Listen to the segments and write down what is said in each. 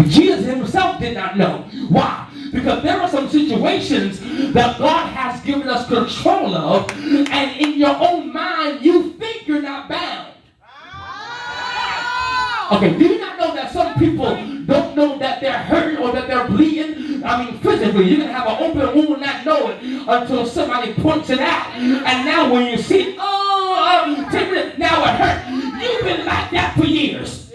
Jesus himself did not know. Why? Because there are some situations that God has given us control of, and in your own mind, you think you're not bound. Okay, do you not know that some people don't know that they're hurting or that they're bleeding? I mean, physically, you can have an open wound and not know it until somebody points it out. And now when you see it, now it hurts. You've been like that for years.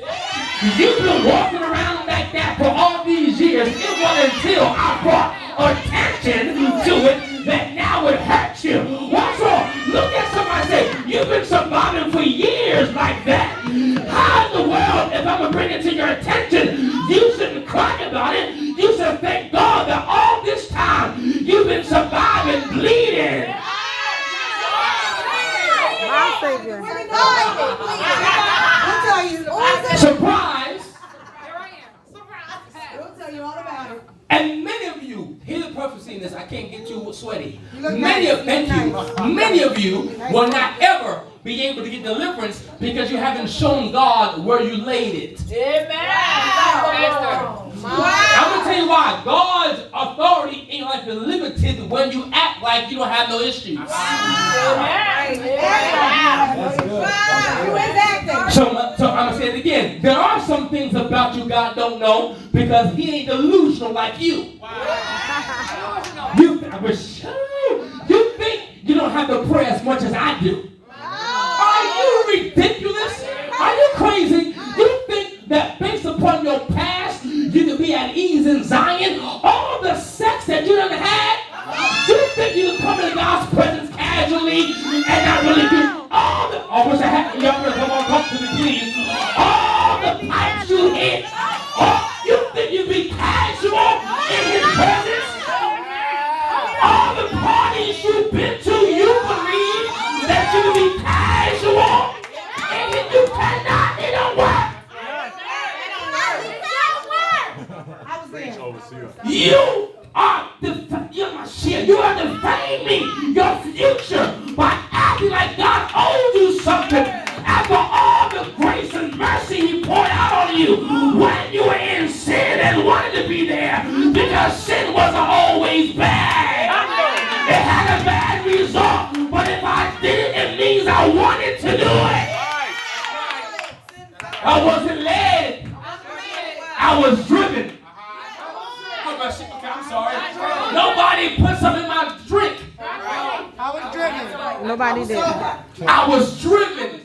You've been walking around like that for all these years. It wasn't until I brought attention to it that now it hurts you. What's wrong? Look at somebody and say, you've been surviving for years like that. How in the world, if I'm going to bring it to your attention, you shouldn't cry about it. You should thank God that all this time you've been surviving bleeding. My Savior. Surprise. Here I am. Surprise. We'll tell you all about it. And many of you, here's the prophecy in this, I can't get too sweaty. Many of you will not ever be able to get deliverance because you haven't shown God where you laid it. Amen. I'm going to tell you why. God's authority in your life is limited when you act like you don't have no issues. So I'm going to say it again. There are some things about you God don't know because he ain't delusional like you. You think you don't have to pray as much as I do. Are you ridiculous? Are you crazy? You think that based upon your past, you can be at ease in Zion? All the sex that you done had? You think you can come into God's presence casually and not really do all the... I wish I had... Y'all better come on, talk to me, please. All the pipes you hit. You think you be casual in his presence? All the parties you've been to, you believe that you can be casual? And if you cannot, it don't work. You are defaming your future by acting like God owes you something after all the grace and mercy he poured out on you when you were in sin and wanted to be there because sin wasn't always bad. It had a bad result, but if I did it, it means I wanted to do it. I wasn't led. I was driven. Okay, I'm sorry. Nobody put something in my drink. I was driven. Nobody did. I was driven.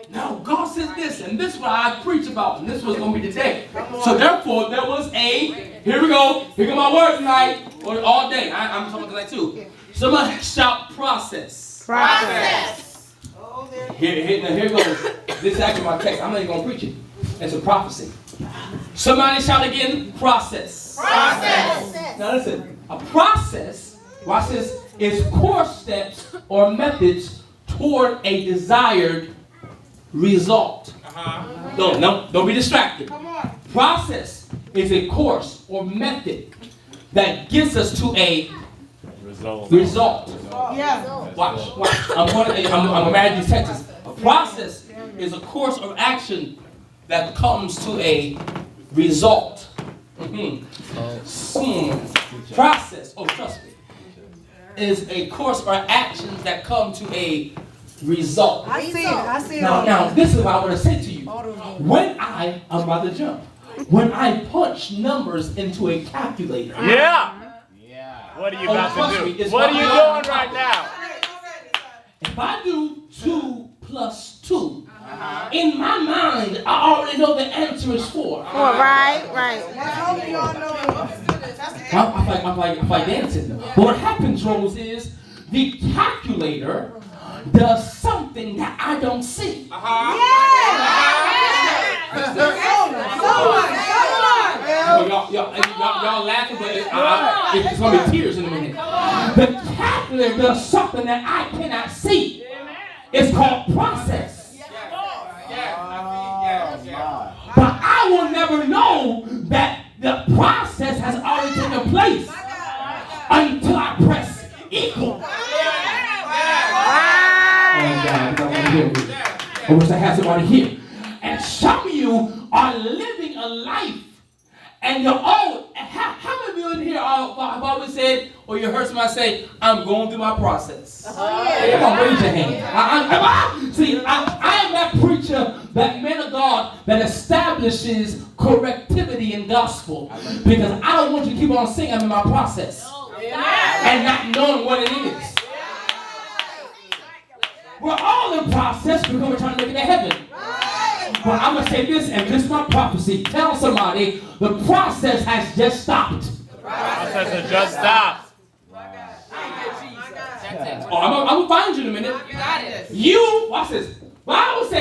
Now, God says this, and this is what I preach about, and this is what's going to be today. So, therefore, there was here we go. Here come my word tonight, or all day. I'm talking tonight too. Somebody shout process. Process. Here goes. This is actually my text. I'm not even going to preach it. It's a prophecy. Somebody shout again, process. Process. Now listen, a process, watch this, is core steps or methods toward a desired result. Don't be distracted. Process is a course or method that gets us to a result. Yeah. Watch. I'm going to add these texts. A process is a course of action that comes to a result. Process, trust me, is a course or actions that come to a result. I see it. Now, this is what I want to say to you. When I'm about to jump. When I punch numbers into a calculator. Yeah. What are you about to do? What are you doing right now? If I do 2 plus 2, in my mind, I already know the answer is 4. Right. I'm like dancing. But what happens, Rose, is the calculator does something that I don't see. Y'all laughing, but it's going to be tears in a minute. The calculator does something that I cannot see. It's called process. But I will never know that the process has already taken place until I press equal. I wish I had somebody here. And some of you are living a life. And you're all, how many of you in here have always said, or you heard somebody say, I'm going through my process? Come on, raise your hand. I am that preacher, that man of God that establishes correctivity in gospel. Because I don't want you to keep on saying I'm in my process and not knowing what it is. We're all in process because we're trying to make it to heaven. But I'm going to say this, and this is my prophecy. Tell somebody, the process has just stopped. The process has just stopped. Oh, I'm going to find you in a minute. You, watch this. Bible says,